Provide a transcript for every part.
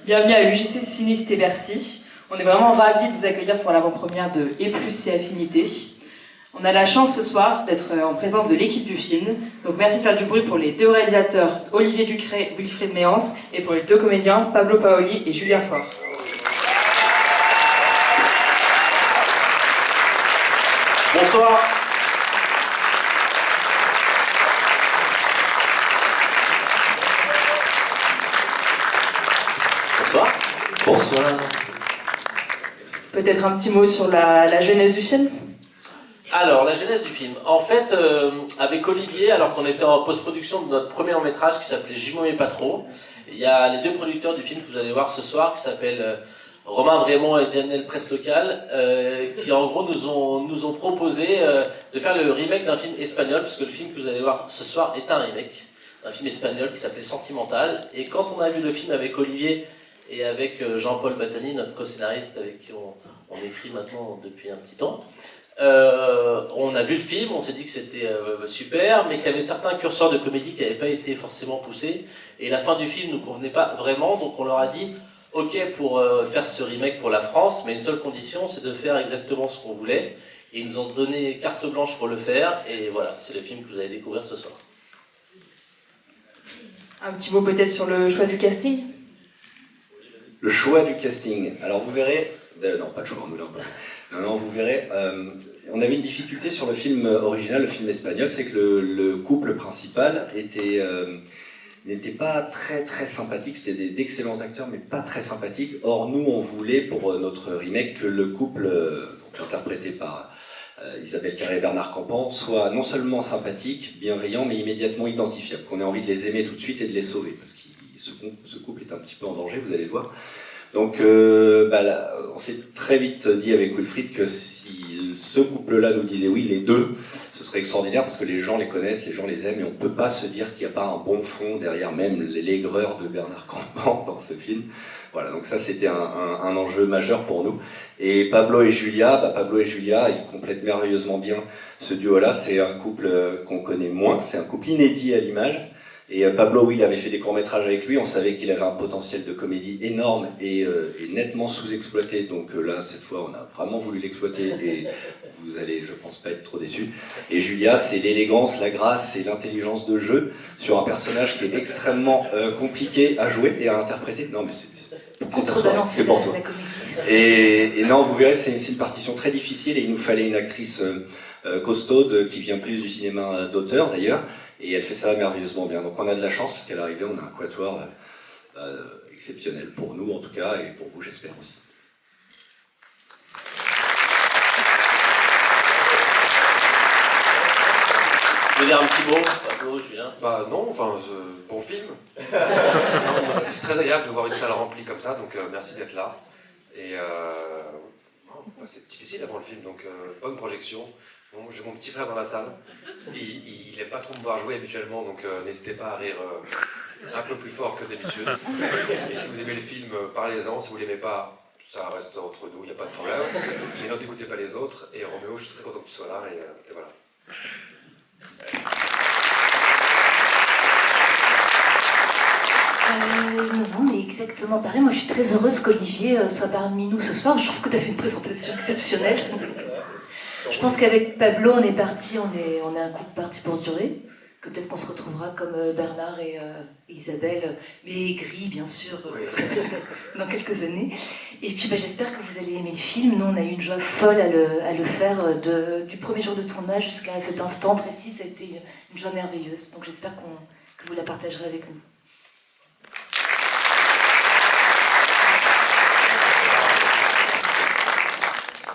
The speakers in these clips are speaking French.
Bienvenue à l'UGC Sinistre et Bercy. On est vraiment ravis de vous accueillir pour l'avant-première de Et plus et Affinité. On a la chance ce soir d'être en présence de l'équipe du film. Donc merci de faire du bruit pour les deux réalisateurs Olivier Ducret, Wilfried Méance, et pour les deux comédiens Pablo Paoli et Julien Faure. Bonsoir. Bonsoir. Bonsoir. Peut-être un petit mot sur la genèse du film? Alors, la genèse du film. En fait, avec Olivier, alors qu'on était en post-production de notre premier long-métrage qui s'appelait J'y m'en mets pas trop, il y a les deux producteurs du film que vous allez voir ce soir qui s'appellent Romain Brémond et Daniel Presse-Local, qui en gros nous ont proposé de faire le remake d'un film espagnol, puisque le film que vous allez voir ce soir est un remake d'un film espagnol qui s'appelait Sentimental. Et quand on a vu le film avec Olivier et avec Jean-Paul Battani, notre co-scénariste avec qui on écrit maintenant depuis un petit temps, on a vu le film, on s'est dit que c'était super, mais qu'il y avait certains curseurs de comédie qui n'avaient pas été forcément poussés, et la fin du film ne nous convenait pas vraiment, donc on leur a dit ok pour faire ce remake pour la France, mais une seule condition, c'est de faire exactement ce qu'on voulait, et ils nous ont donné carte blanche pour le faire, et voilà, c'est le film que vous allez découvrir ce soir. Un petit mot peut-être sur le choix du casting? Le choix du casting. Alors vous verrez... non, pas de choix, non, vous verrez. On avait une difficulté sur le film original, le film espagnol, c'est que le couple principal n'était pas très très sympathique. C'était d'excellents acteurs, mais pas très sympathiques. Or, nous, on voulait, pour notre remake, que le couple, donc interprété par Isabelle Carré et Bernard Campan, soit non seulement sympathique, bienveillant, mais immédiatement identifiable. Qu'on ait envie de les aimer tout de suite et de les sauver, parce que ce couple est un petit peu en danger, vous allez le voir. Donc, là, on s'est très vite dit avec Wilfried que si ce couple-là nous disait oui, les deux, ce serait extraordinaire parce que les gens les connaissent, les gens les aiment, et on ne peut pas se dire qu'il n'y a pas un bon fond derrière même l'aigreur de Bernard Campan dans ce film. Voilà, donc ça c'était un enjeu majeur pour nous. Et Pablo et Julia, ils complètent merveilleusement bien ce duo-là. C'est un couple qu'on connaît moins, c'est un couple inédit à l'image. Et Pablo, oui, il avait fait des courts-métrages avec lui, on savait qu'il avait un potentiel de comédie énorme et nettement sous-exploité, donc là, cette fois, on a vraiment voulu l'exploiter et vous allez, je pense, pas être trop déçus. Et Julia, c'est l'élégance, la grâce et l'intelligence de jeu sur un personnage qui est extrêmement compliqué à jouer et à interpréter. Non, mais c'est pour toi. Et non, vous verrez, c'est une partition très difficile et il nous fallait une actrice costaude qui vient plus du cinéma d'auteur, d'ailleurs. Et elle fait ça merveilleusement bien. Donc on a de la chance, parce qu'à l'arrivée, on a un quatuor exceptionnel pour nous, en tout cas, et pour vous, j'espère aussi. Je veux dire un petit mot, Pablo, Julien? Bah non, enfin, bon film. C'est très agréable de voir une salle remplie comme ça, donc merci d'être là. Et c'est difficile avant le film, donc bonne projection. Bon, j'ai mon petit frère dans la salle, il n'aime pas trop me voir jouer habituellement, donc n'hésitez pas à rire un peu plus fort que d'habitude. Et si vous aimez le film, parlez-en, si vous ne l'aimez pas, ça reste entre nous, il n'y a pas de problème. Et non, n'écoutez pas les autres, et Roméo, je suis très content que tu sois là, et voilà. Non, mais exactement pareil. Moi, je suis très heureuse qu'Olivier soit parmi nous ce soir. Je trouve que tu as fait une présentation exceptionnelle. Je pense qu'avec Pablo, on est un couple parti pour durer. Que peut-être qu'on se retrouvera comme Bernard et Isabelle, mais aigris, bien sûr, dans quelques années. Et puis, j'espère que vous allez aimer le film. Nous, on a eu une joie folle à le faire du premier jour de tournage jusqu'à cet instant précis. Ça a été une joie merveilleuse. Donc, j'espère que vous la partagerez avec nous.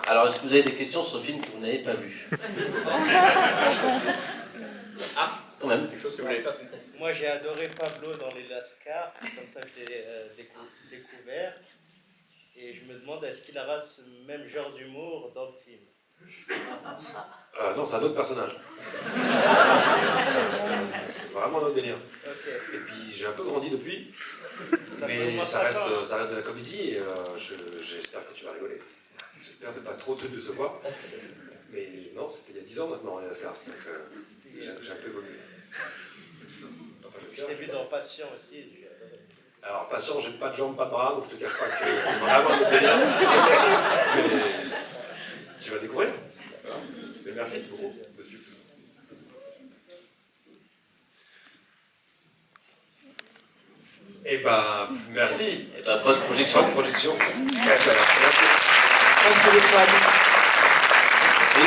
Alors, est-ce que vous avez des questions sur le film que vous n'avez pas vu? Ah, quand même. Quelque chose que vous n'avez pas compris. Moi, j'ai adoré Pablo dans Les Lascars, c'est comme ça que je l'ai découvert. Et je me demande, est-ce qu'il aura ce même genre d'humour dans le film? Non, c'est un autre personnage. C'est vraiment un autre délire. Okay. Et puis, j'ai un peu grandi depuis, mais ça reste de la comédie, et j'espère que tu vas rigoler. J'espère ne pas trop te décevoir. Mais non, c'était il y a 10 ans maintenant, les Lascars, donc j'ai un peu évolué. Je t'ai vu dans Patient aussi, j'ai adoré. Alors, patient, j'ai pas de jambes, pas de bras, donc je te cache pas que c'est vraiment un autre délire. Mais tu vas découvrir. Voilà. Mais merci beaucoup, monsieur. Eh ben, merci. Et bonne projection. Bonne projection. Bonne projection à tous.